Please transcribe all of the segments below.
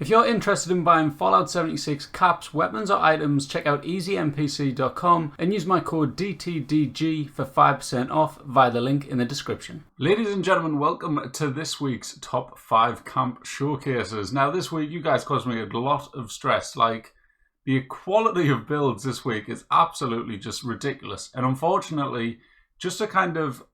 If you're interested in buying Fallout 76 caps, weapons or items, check out easynpc.com and use my code DTDG for 5% off via the link in the description. Ladies and gentlemen, welcome to this week's top 5 camp showcases. Now this week you guys caused me a lot of stress. Like, the quality of builds this week is absolutely just ridiculous, and unfortunately, just to kind of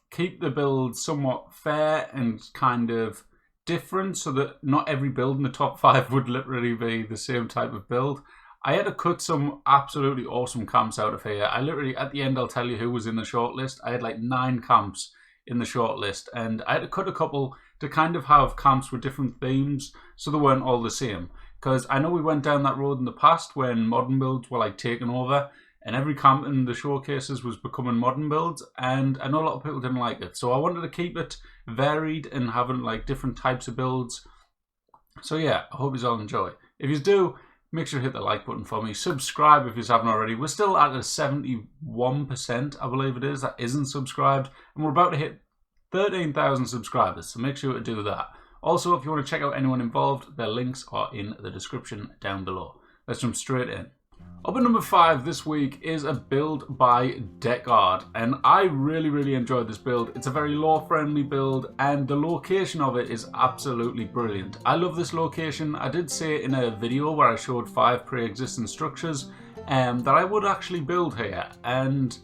keep the build somewhat fair and kind of different so that not every build in the top 5 would literally be the same type of build, I had to cut some absolutely awesome camps out of here. I literally, at the end, I'll tell you who was in the shortlist. I had like 9 camps in the shortlist, and I had to cut a couple to kind of have camps with different themes so they weren't all the same. Because I know we went down that road in the past when modern builds were like taken over and every camp in the showcases was becoming modern builds, and I know a lot of people didn't like it. So I wanted to keep it varied and having like different types of builds. So yeah, I hope you all enjoy. If you do, make sure to hit the like button for me. Subscribe if you haven't already. We're still at a 71%, I believe it is, that isn't subscribed. And we're about to hit 13,000 subscribers, so make sure to do that. Also, if you want to check out anyone involved, their links are in the description down below. Let's jump straight in. Up at number 5 this week is a build by Decard, and I really enjoyed this build. It's a very lore friendly build, and the location of it is absolutely brilliant. I love this location. I did say in a video where I showed 5 pre-existing structures that I would actually build here, and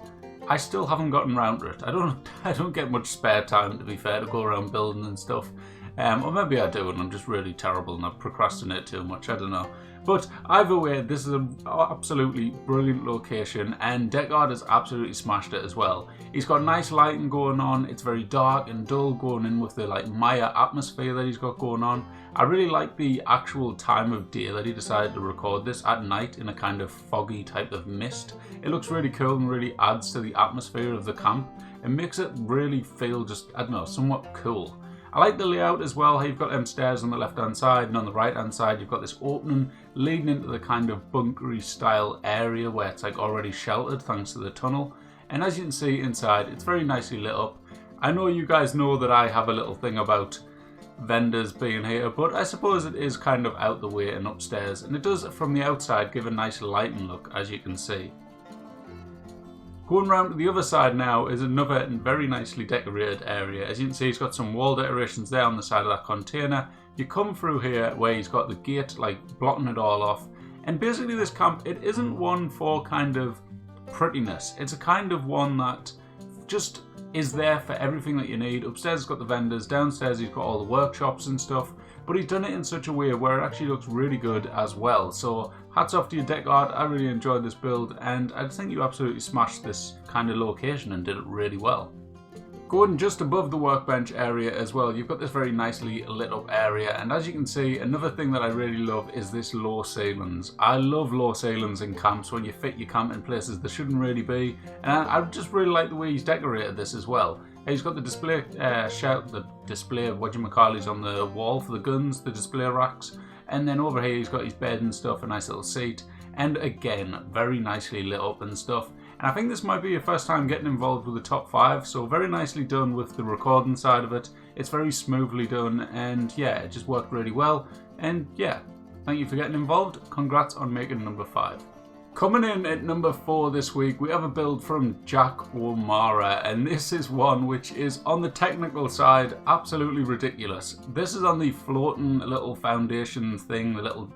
I still haven't gotten around to it. I don't get much spare time, to be fair, to go around building and stuff. Or maybe I do and I'm just really terrible and I procrastinate too much, I don't know. But either way, this is an absolutely brilliant location, and Decard has absolutely smashed it as well. He's got nice lighting going on. It's very dark and dull going in with the like Maya atmosphere that he's got going on. I really like the actual time of day that he decided to record this at night in a kind of foggy type of mist. It looks really cool and really adds to the atmosphere of the camp and makes it really feel just, I don't know, somewhat cool. I like the layout as well. How you've got them stairs on the left hand side, and on the right hand side you've got this opening leading into the kind of bunkery style area where it's like already sheltered thanks to the tunnel. And as you can see inside, it's very nicely lit up. I know you guys know that I have a little thing about vendors being here, but I suppose it is kind of out the way and upstairs, and it does from the outside give a nice lighting look, as you can see. Going round to the other side now is another very nicely decorated area. As you can see, he's got some wall decorations there on the side of that container. You come through here where he's got the gate like blocking it all off. And basically this camp, it isn't one for kind of prettiness. It's a kind of one that just is there for everything that you need. Upstairs he's got the vendors, downstairs he's got all the workshops and stuff. But he's done it in such a way where it actually looks really good as well. So hats off to you, Decard. I really enjoyed this build, and I think you absolutely smashed this kind of location and did it really well. Going just above the workbench area as well, you've got this very nicely lit up area, and as you can see, another thing that I really love is this low ceilings. I love low ceilings in camps when you fit your camp in places that shouldn't really be, and I just really like the way he's decorated this as well. He's got the display whatchamacallies on the wall for the guns, the display racks, and then over here he's got his bed and stuff, a nice little seat, and again, very nicely lit up and stuff. And I think this might be your first time getting involved with the top 5, so very nicely done with the recording side of it. It's very smoothly done, and yeah, it just worked really well. And yeah, thank you for getting involved. Congrats on making number 5. Coming in at number 4 this week, we have a build from Jack O'Mara, and this is one which is on the technical side absolutely ridiculous. This is on the floating little foundation thing, the little,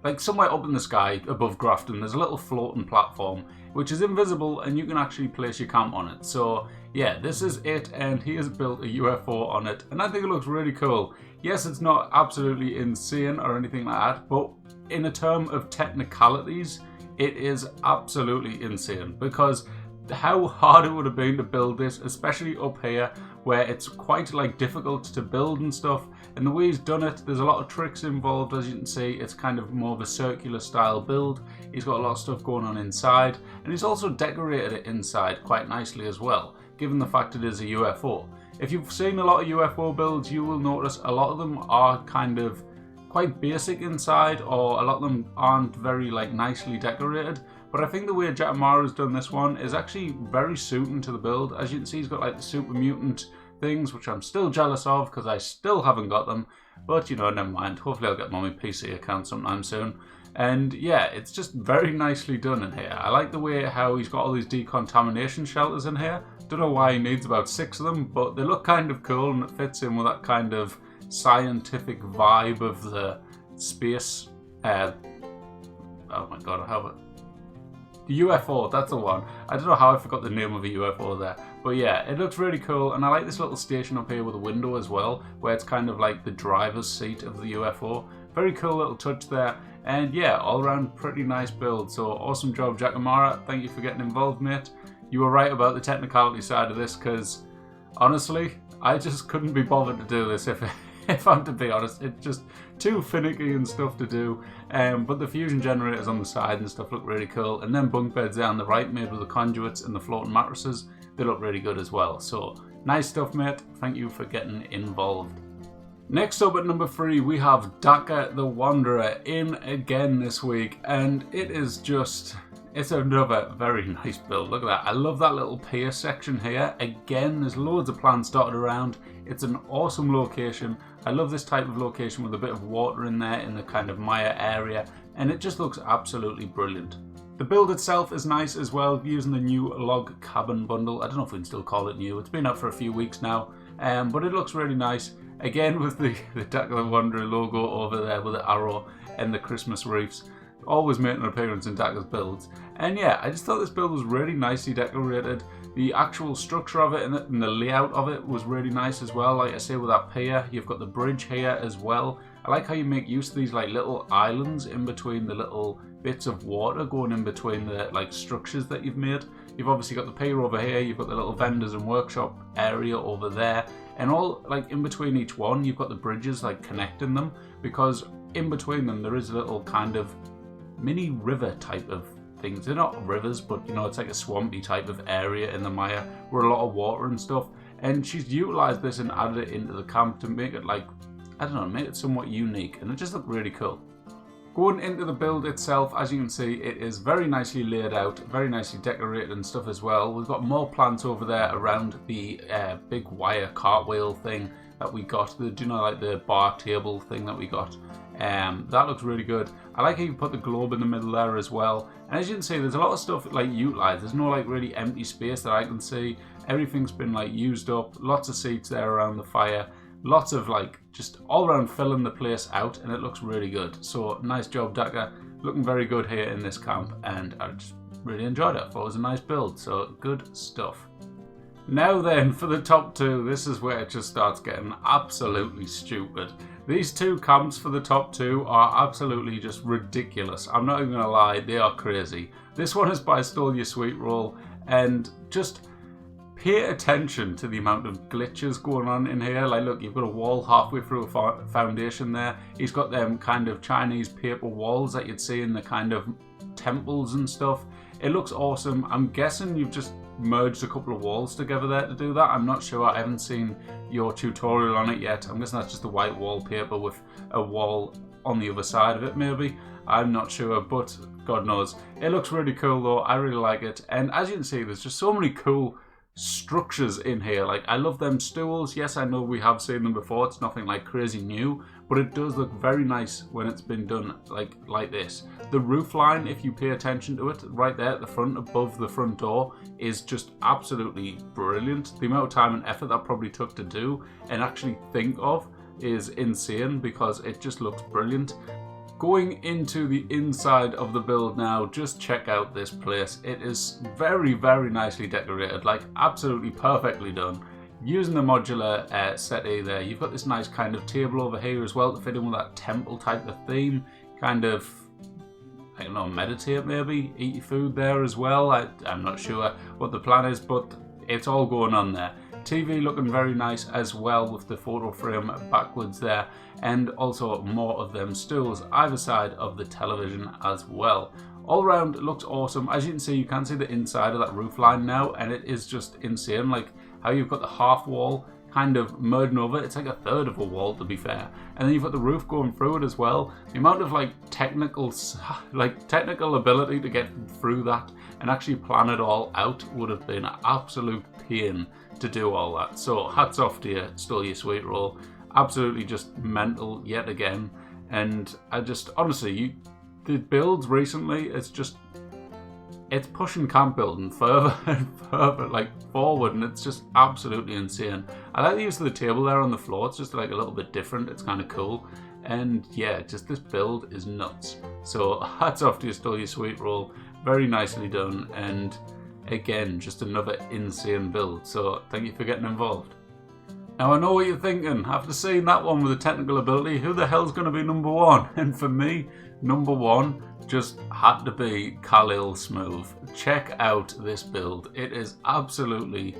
like somewhere up in the sky above Grafton, there's a little floating platform which is invisible and you can actually place your camp on it. So yeah, this is it, and he has built a UFO on it, and I think it looks really cool. Yes, it's not absolutely insane or anything like that, but in a term of technicalities, it is absolutely insane, because how hard it would have been to build this, especially up here where it's quite like difficult to build and stuff, and the way he's done it, there's a lot of tricks involved. As you can see, it's kind of more of a circular style build. He's got a lot of stuff going on inside, and he's also decorated it inside quite nicely as well, given the fact it is a UFO. If you've seen a lot of UFO builds, you will notice a lot of them are kind of quite basic inside, or a lot of them aren't very like nicely decorated. But I think the way Jack O'Mara's done this one is actually very suiting to the build. As you can see, he's got like the super mutant things, which I'm still jealous of because I still haven't got them. but you know, never mind. Hopefully I'll get them on my PC account sometime soon. And yeah, it's just very nicely done in here. I like the way how he's got all these decontamination shelters in here. Don't know why he needs about 6 of them, but they look kind of cool and it fits in with that kind of scientific vibe of the space. Oh my god, I have it. The UFO, that's the one. I don't know how I forgot the name of a UFO there. But yeah, it looks really cool, and I like this little station up here with a window as well, where it's kind of like the driver's seat of the UFO. Very cool little touch there. And yeah, all around pretty nice build. So awesome job, Jackamara. Thank you for getting involved, mate. You were right about the technicality side of this, because honestly, I just couldn't be bothered to do this if I'm to be honest. It's just too finicky and stuff to do. But the fusion generators on the side and stuff look really cool. And then bunk beds there on the right, made with the conduits and the floating mattresses, they look really good as well. So nice stuff, mate. Thank you for getting involved. Next up at number 3, we have Daka the Wanderer in again this week, and it is just, it's another very nice build. Look at that. I love that little pier section here. Again, there's loads of plants dotted around. It's an awesome location. I love this type of location with a bit of water in there in the kind of mire area, and it just looks absolutely brilliant. The build itself is nice as well, using the new log cabin bundle. I don't know if we can still call it new. It's been out for a few weeks now, but it looks really nice. Again, with the Daka the Wanderer logo over there with the arrow and the Christmas wreaths. Always making an appearance in Daka's builds. And yeah, I just thought this build was really nicely decorated. The actual structure of it and the layout of it was really nice as well. Like I say, with that pier, you've got the bridge here as well. I like how you make use of these like little islands in between the little bits of water going in between the like structures that you've made. You've obviously got the pier over here, you've got the little vendors and workshop area over there, and all like in between each one you've got the bridges like connecting them, because in between them there is a little kind of mini river type of things. They're not rivers, but you know, it's like a swampy type of area in the mire where a lot of water and stuff, and she's utilized this and added it into the camp to make it like, I don't know, make it somewhat unique, and it just looked really cool. Going into the build itself, as you can see, it is very nicely laid out, very nicely decorated and stuff as well. We've got more plants over there around the big wire cartwheel thing that we got, the, you know, like the bar table thing that we got. That looks really good. I like how you put the globe in the middle there as well. And as you can see, there's a lot of stuff like utilized. There's no like really empty space that I can see. Everything's been like used up. Lots of seats there around the fire. Lots of like just all around filling the place out, and it looks really good. So nice job, Daka. Looking very good here in this camp, and I just really enjoyed it. I thought it was a nice build, so good stuff. Now then, for the top 2, this is where it just starts getting absolutely stupid. These 2 camps for the top 2 are absolutely just ridiculous. I'm not even gonna lie, they are crazy. This one is by Stole Your Sweet Roll, and just pay attention to the amount of glitches going on in here. Like look, you've got a wall halfway through a foundation there. He's got them kind of Chinese paper walls that you'd see in the kind of temples and stuff. It looks awesome. I'm guessing you've just merged a couple of walls together there to do that. I'm not sure. I haven't seen your tutorial on it yet. I'm guessing that's just a white wallpaper with a wall on the other side of it maybe. I'm not sure, but God knows. It looks really cool though. I really like it. And as you can see, there's just so many cool structures in here. Like I love them stools. Yes, I know we have seen them before. It's nothing like crazy new, but it does look very nice when it's been done like this. The roof line, if you pay attention to it, right there at the front above the front door, is just absolutely brilliant. The amount of time and effort that probably took to do and actually think of is insane, because it just looks brilliant. Going into the inside of the build now, just check out this place. It is very, very nicely decorated, like absolutely perfectly done. Using the modular settee there, you've got this nice kind of table over here as well to fit in with that temple type of theme. Kind of, I don't know, meditate maybe, eat your food there as well. I'm not sure what the plan is, but it's all going on there. TV looking very nice as well with the photo frame backwards there, and also more of them stools either side of the television as well. All around it looks awesome. As you can see, you can see the inside of that roof line now, and it is just insane, like how you've got the half wall kind of merging over. It's like a third of a wall, to be fair, and then you've got the roof going through it as well. The amount of like technical ability to get through that and actually plan it all out would have been an absolute pain to do all that. So hats off to you, Stole Your Sweet Roll. absolutely just mental yet again. And I just, honestly, the builds recently, it's pushing camp building further and further, like, forward, and it's just absolutely insane. I like the use of the table there on the floor. It's just like a little bit different. It's kind of cool. And yeah, just this build is nuts. So hats off to you, Stole Your Sweet Roll. Very nicely done. And again, just another insane build. So thank you for getting involved. Now I know what you're thinking. After seeing that one with the technical ability, who the hell's going to be number one? And for me, number one just had to be Kalle Smooth. Check out this build. It is absolutely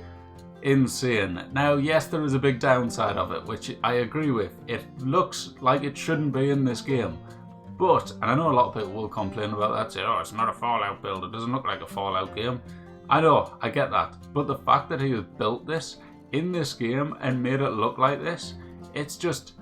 insane. Now, yes, there is a big downside of it, which I agree with. It looks like it shouldn't be in this game. But, and I know a lot of people will complain about that, say, oh, it's not a Fallout build. It doesn't look like a Fallout game. I know, I get that. But the fact that he has built this in this game and made it look like this, it's just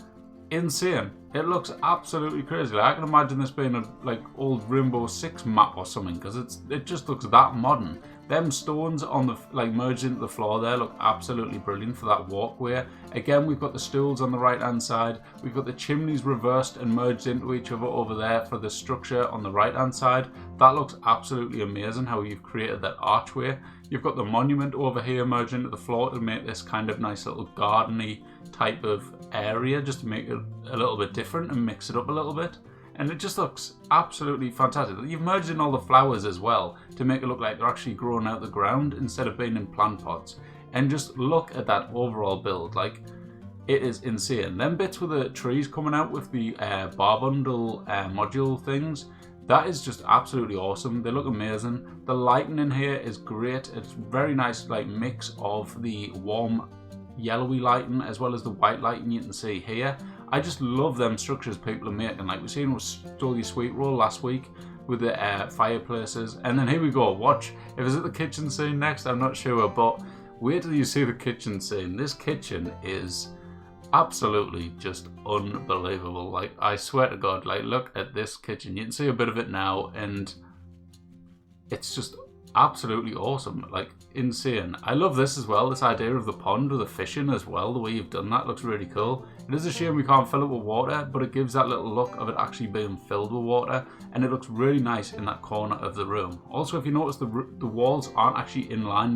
insane. It looks absolutely crazy. Like, I can imagine this being a like old Rainbow Six map or something, because it just looks that modern. Them stones on the merged into the floor there look absolutely brilliant for that walkway. Again, we've got the stools on the right hand side. We've got the chimneys reversed and merged into each other over there for the structure on the right hand side. That looks absolutely amazing how you've created that archway. You've got the monument over here merged into the floor to make this kind of nice little gardeny type of area, just to make it a little bit different and mix it up a little bit. And it just looks absolutely fantastic. You've merged in all the flowers as well to make it look like they're actually growing out the ground instead of being in plant pots. And just look at that overall build. Like, it is insane. Them bits with the trees coming out with the bar bundle module things, that is just absolutely awesome. They look amazing. The lighting in here is great. It's very nice, like, mix of the warm yellowy lighting as well as the white lighting you can see here. I just love them structures people are making. Like we've seen with Stole Your Sweet Roll last week with the fireplaces. And then here we go. Watch. If it's at the kitchen scene next, I'm not sure. But wait till you see the kitchen scene. This kitchen is absolutely just unbelievable. Like, I swear to God, like, look at this kitchen. You can see a bit of it now, and it's just absolutely awesome. Like, insane. I love this as well, this idea of the pond with the fishing as well. The way you've done that looks really cool. It is a shame we can't fill it with water, but it gives that little look of it actually being filled with water, and it looks really nice in that corner of the room. Also, if you notice, the walls aren't actually in line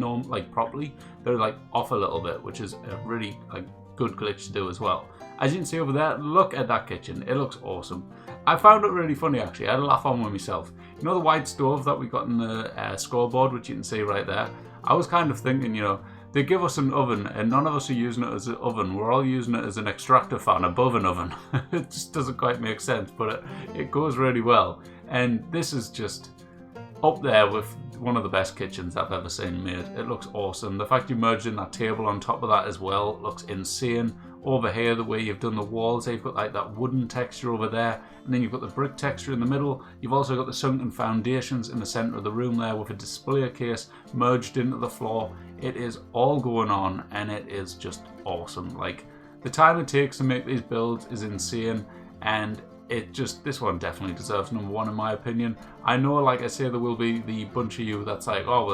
properly. They're like off a little bit, which is a really like good glitch to do as well. As you can see over there, look at that kitchen. It looks awesome. I found it really funny, actually. I had a laugh on with myself. You know the white stove that we got in the scoreboard, which you can see right there? I was kind of thinking, you know, they give us an oven and none of us are using it as an oven. We're all using it as an extractor fan above an oven. It just doesn't quite make sense, but it goes really well. And this is just up there with one of the best kitchens I've ever seen made. It looks awesome. The fact you merged in that table on top of that as well looks insane. Over here, the way you've done the walls, you've got like that wooden texture over there, and then you've got the brick texture in the middle. You've also got the sunken foundations in the center of the room there with a display case merged into the floor. It is all going on, and it is just awesome. Like, the time it takes to make these builds is insane, and this one definitely deserves number one in my opinion. I know, like I say, there will be the bunch of you that's like, oh, well,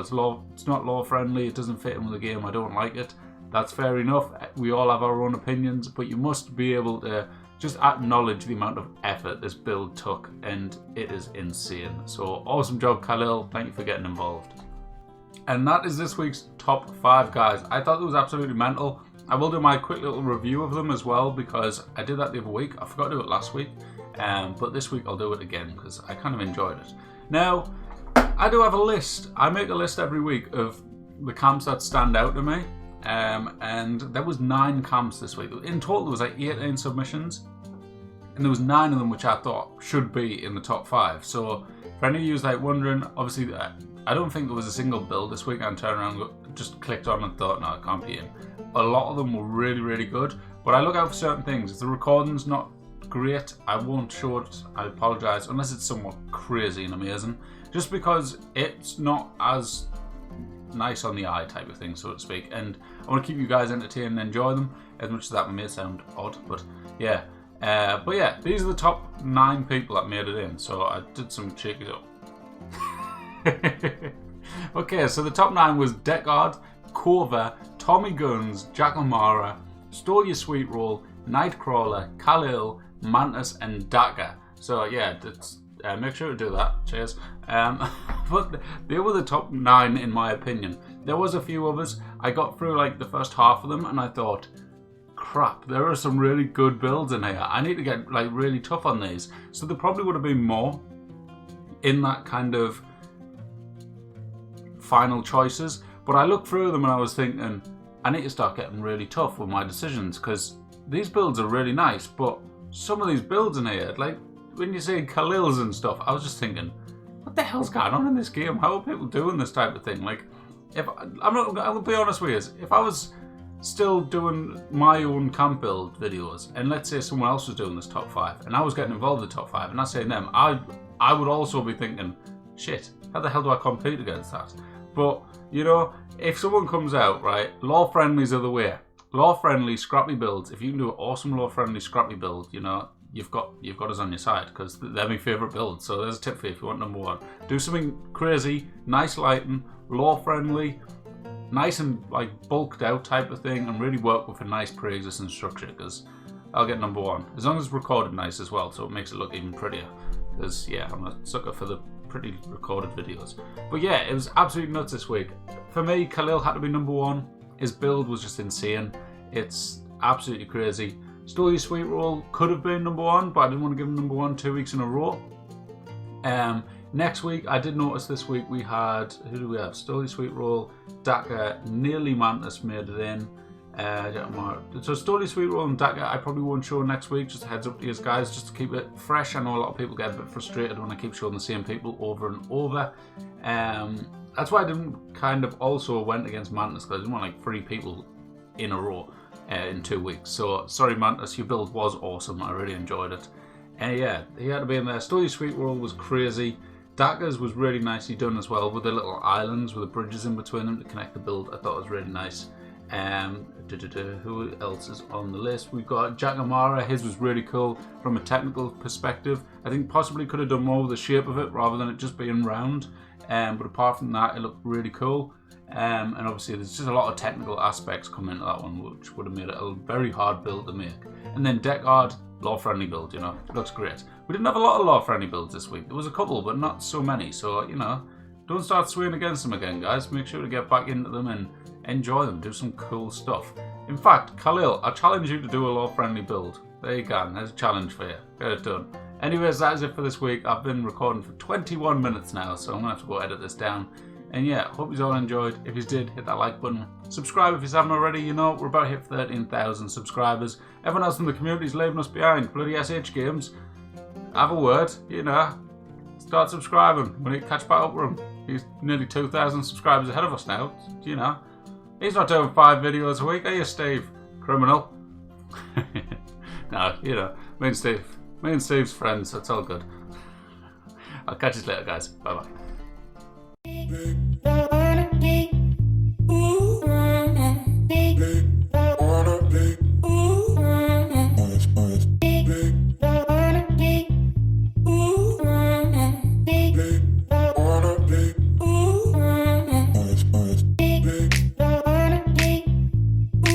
it's not law friendly, it doesn't fit in with the game, I don't like it. That's fair enough. We all have our own opinions, but you must be able to just acknowledge the amount of effort this build took, and it is insane. So awesome job, Kalle. Thank you for getting involved. And that is this week's top 5, guys. I thought it was absolutely mental. I will do my quick little review of them as well, because I did that the other week. I forgot to do it last week, but this week I'll do it again because I kind of enjoyed it. Now, I do have a list. I make a list every week of the camps that stand out to me. And there was 9 camps this week. In total, there was like 18 submissions, and there was 9 of them which I thought should be in the top 5. So for any of you like wondering, obviously I don't think there was a single build this week I turned around and just clicked on and thought, no, it can't be in. A lot of them were really, really good, but I look out for certain things. If the recording's not great, I won't show it. I apologise, unless it's somewhat crazy and amazing, just because it's not as nice on the eye type of thing, so to speak, and I want to keep you guys entertained and enjoy them, as much as that may sound odd, but yeah. These are the top 9 people that made it in, so I did some cheeky up. Okay, so the top 9 was Decard, Corva, Tommy Guns, Jack O'Mara, Stole Your Sweet Roll, Nightcrawler, Kalle, Mantis, and Decard. So yeah, make sure to do that. Cheers. But they were the top 9 in my opinion. There was a few others. I got through like the first half of them and I thought, crap, there are some really good builds in here. I need to get like really tough on these. So there probably would have been more in that kind of final choices. But I looked through them and I was thinking, I need to start getting really tough with my decisions, because these builds are really nice, but some of these builds in here, like when you say Kalils and stuff, I was just thinking, what the hell's going on in this game? How are people doing this type of thing? Like, I'll be honest with you, if I was still doing my own camp build videos, and let's say someone else was doing this top 5, and I was getting involved in the top 5, and I say them, I would also be thinking, shit, how the hell do I compete against that? But, you know, if someone comes out, right, lore friendlies are the way. Lore friendly, scrappy builds. If you can do an awesome lore friendly, scrappy build, you know, you've got us on your side, because they're my favourite builds. So there's a tip for you if you want number 1. Do something crazy, nice lighting, lore friendly, nice and like bulked out type of thing, and really work with a nice pre-existing structure, because I'll get number 1. As long as it's recorded nice as well, so it makes it look even prettier. Because yeah, I'm a sucker for the pretty recorded videos. But yeah, it was absolutely nuts this week. For me, Kalle had to be number 1. His build was just insane. It's absolutely crazy. Stolly Sweet Roll could have been number 1, but I didn't want to give him number 1 2 weeks in a row. Next week, I did notice this week we had, who do we have? Stolly Sweet Roll, Decard, nearly Mantis made it in. So Stolly Sweet Roll and Decard I probably won't show next week, just a heads up to you guys, just to keep it fresh. I know a lot of people get a bit frustrated when I keep showing the same people over and over. That's why I didn't kind of also went against Mantis, because I didn't want like 3 people in a row in 2 weeks. So sorry Mantis, your build was awesome, I really enjoyed it. Yeah, he had to be in there. Stolly Sweet Roll was crazy. Decard's was really nicely done as well, with the little islands with the bridges in between them to connect the build. I thought it was really nice. Who else is on the list? We've got Jack Amara. His was really cool from a technical perspective. I think possibly could have done more with the shape of it rather than it just being round. But apart from that, it looked really cool. And obviously there's just a lot of technical aspects coming into that one, which would have made it a very hard build to make. And then Decard, lore-friendly build, you know, it looks great. We didn't have a lot of lore-friendly builds this week. There was a couple, but not so many. So, you know, don't start swinging against them again, guys. Make sure to get back into them and enjoy them. Do some cool stuff. In fact, Kalle, I challenge you to do a lore-friendly build. There you go. There's a challenge for you. Get it done. Anyways, that is it for this week. I've been recording for 21 minutes now, so I'm going to have to go edit this down. And yeah, hope you all enjoyed. If you did, hit that like button. Subscribe if you haven't already. You know, we're about to hit 13,000 subscribers. Everyone else in the community is leaving us behind. Bloody SH Games. Have a word, you know. Start subscribing. We need to catch back up with him. He's nearly 2,000 subscribers ahead of us now. You know. He's not doing 5 videos a week, are you, Steve? Criminal. No, you know. Me and Steve's friends. That's all good. I'll catch you later, guys. Bye-bye.